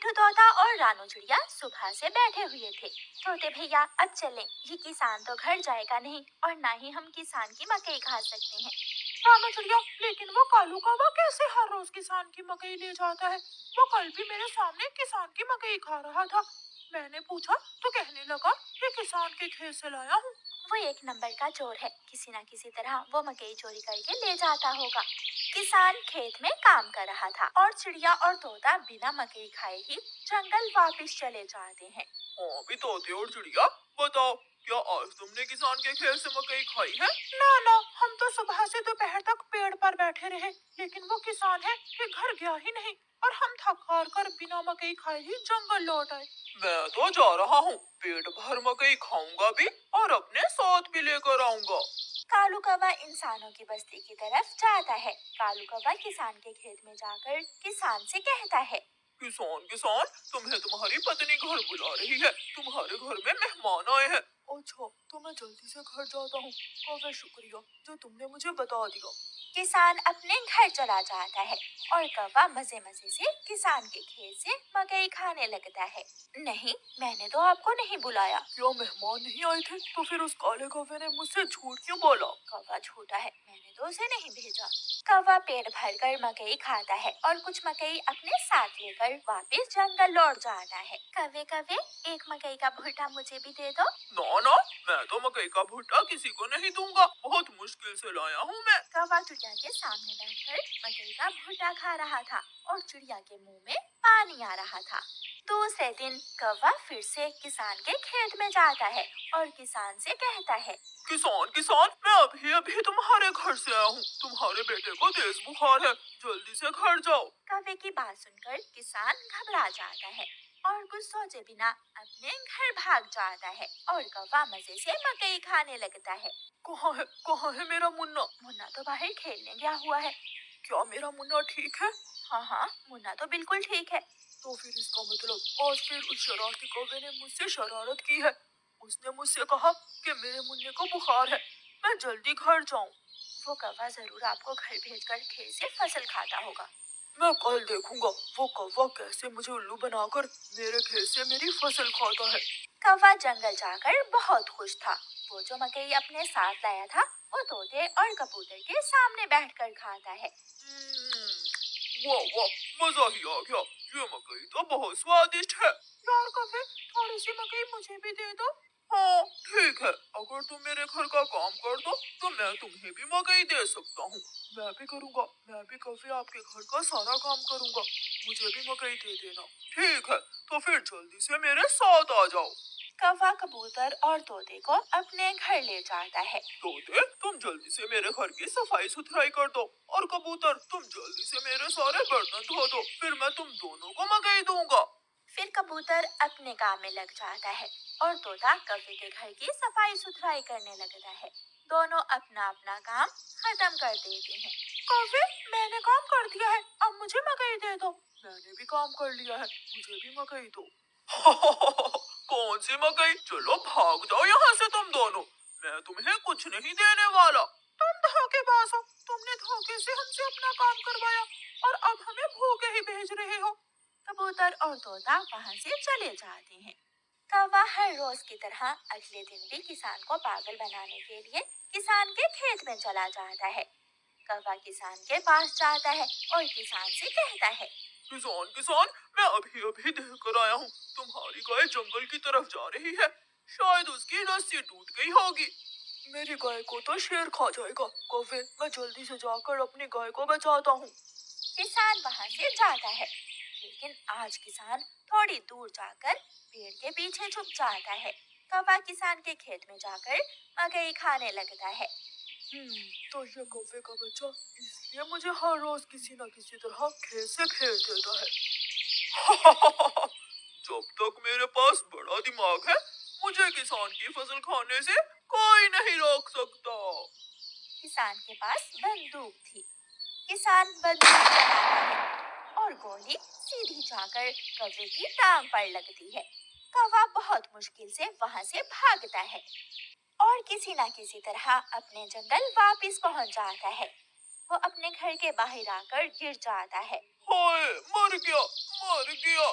मिट्ठू तोता और रानू चिड़िया सुबह से बैठे हुए थे। तोते भैया अब चलें, ये किसान तो घर जाएगा नहीं और ना ही हम किसान की मकई खा सकते हैं। रानू चिड़िया, लेकिन वो कालू कौवा कैसे हर रोज किसान की मकई ले जाता है? वो कल भी मेरे सामने किसान की मकई खा रहा था। मैंने पूछा तो कहने लगा ये किसान के खेत से लाया हूँ। वो एक नंबर का चोर है, किसी न किसी तरह वो मकई चोरी करके ले जाता होगा। किसान खेत में काम कर रहा था और चिड़िया और तोता बिना मकई खाए ही जंगल वापस चले जाते हैं। हाँ भी तोते और चिड़िया, बताओ क्या आज तुमने किसान के खेत से मकई खाई है? ना ना, हम तो सुबह से दोपहर तक पेड़ पर बैठे रहे, लेकिन वो किसान है कि घर गया ही नहीं और हम थक हार कर बिना मकई खाए ही जंगल लौट आए। मैं तो जा रहा हूँ, पेट भर मकई खाऊंगा भी और अपने साथ भी लेकर आऊंगा। कालू कौवा इंसानों की बस्ती की तरफ जाता है। कालू कौवा किसान के खेत में जाकर किसान से कहता है, किसान किसान, तुम्हें तुम्हारी पत्नी घर बुला रही है, तुम्हारे घर में मेहमान आए हैं। अच्छा, तो मैं जल्दी से घर जाता हूँ। कौवे, शुक्रिया जो तुमने मुझे बता दिया। किसान अपने घर चला जाता है और कौवा मजे मजे से किसान के खेत से मकई खाने लगता है। नहीं, मैंने तो आपको नहीं बुलाया। क्या मेहमान नहीं आए थे? तो फिर उस काले कौवे ने मुझसे झूठ क्यों बोला? कौवा झूठा है, मैंने तो उसे नहीं भेजा। कौवा पेट भरकर मकई खाता है और कुछ मकई अपने साथ लेकर वापस जंगल लौट जाता है। कौवे कौवे, एक मकई का भुट्टा मुझे भी दे दो। ना ना, मैं तो मकई का भुट्टा किसी को नहीं दूंगा, बहुत मुश्किल से लाया हूँ मैं। कौवा चिड़िया के सामने बैठकर मकई का भुट्टा खा रहा था और चिड़िया के मुंह में पानी आ रहा था। दूसरे दिन कौवा फिर से किसान के खेत में जाता है और किसान से कहता है, किसान किसान, मैं अभी अभी तुम्हारे घर से आया हूँ, तुम्हारे बेटे को तेज बुखार है, जल्दी से घर जाओ। कौवे की बात सुनकर किसान घबरा जाता है और कुछ सोचे बिना अपने घर भाग जाता है और कौवा मजे से मकई खाने लगता है। कहाँ है मेरा मुन्ना? मुन्ना तो बाहर खेलने गया हुआ है। क्या मेरा मुन्ना ठीक है? हाँ हाँ, मुन्ना तो बिल्कुल ठीक है। तो फिर इसका मतलब आज फिर उस शरारती कौवे ने मुझसे शरारत की है। उसने मुझसे कहा कि मेरे मुन्ने को बुखार है, मैं जल्दी घर जाऊं। वो कौवा जरूर आपको घर भेजकर खेत से फसल खाता होगा। मैं कल देखूंगा वो कौवा कैसे मुझे उल्लू बनाकर मेरे खेत से मेरी फसल खाता है। कौवा जंगल जाकर बहुत खुश था। वो जो मकई अपने साथ लाया था वो तोते और कबूतर के सामने बैठकर खाता है। वाह वाह, मजा ही आ गया, ये मकई तो बहुत स्वादिष्ट है। यार कौवे, थोड़ी सी मकई मुझे भी दे दो। हाँ ठीक है, अगर तुम मेरे घर का काम कर दो तो मैं तुम्हें भी मकई दे सकता हूँ। मैं भी करूँगा, मैं भी कभी आपके घर का सारा काम करूँगा, मुझे भी मकई दे देना। ठीक है, तो फिर जल्दी से मेरे साथ आ जाओ। कौवा कबूतर और तोते को अपने घर ले जाता है। तोते, तुम जल्दी से मेरे घर की सफाई सुथराई कर दो और कबूतर तुम जल्दी से मेरे सारे बर्तन धो दो, फिर मैं तुम दोनों को मकई दूंगा। फिर कबूतर अपने काम में लग जाता है और तोता कौवे के घर की सफाई सुथराई करने लगता है। दोनों अपना अपना काम खत्म कर देते हैं। कौवे, मैंने काम कर दिया है, अब मुझे मकई दे दो। मैंने भी काम कर लिया है, मुझे भी मकई दो। कौन सी मकई? चलो भाग जाओ यहाँ से तुम दोनों, मैं तुम्हें कुछ नहीं देने वाला। तुम धोखेबाज हो, तुमने धोखे से हमसे अपना काम करवाया और अब हमें भूखे ही भेज रहे हो। कबूतर और तोता वहाँ से चले जाते हैं। कौवा हर रोज की तरह अगले दिन भी किसान को पागल बनाने के लिए किसान के खेत में चला जाता है। कौवा किसान के पास जाता है और किसान से कहता है, किसान किसान, मैं अभी अभी देख कर आया हूँ, तुम्हारी गाय जंगल की तरफ जा रही है, शायद उसकी रस्सी टूट गई होगी। मेरी गाय को तो शेर खा जाएगा। कौवे, मैं जल्दी से जाकर अपनी गाय को बचाता हूँ। किसान वहाँ से जाता है, लेकिन आज किसान थोड़ी दूर जाकर पेड़ के पीछे छुप जाता है। कौवा किसान के खेत में जाकर मकई खाने लगता है। तो ये कौवे का बच्चा इसलिए मुझे हर रोज किसी न किसी तरह खेत से खेल देता है। जब तक मेरे पास बड़ा दिमाग है, मुझे किसान की फसल खाने से कोई नहीं रोक सकता। किसान के पास बंदूक थी। किसान बंदूक चलाता है और गोली सीधी जाकर कौवे की टांग पर लगती है। कौवा बहुत मुश्किल से वहाँ से भागता है और किसी न किसी तरह अपने जंगल वापस पहुँच जाता है। वो अपने घर के बाहर आकर गिर जाता है। हाय, मर गया, मर गया।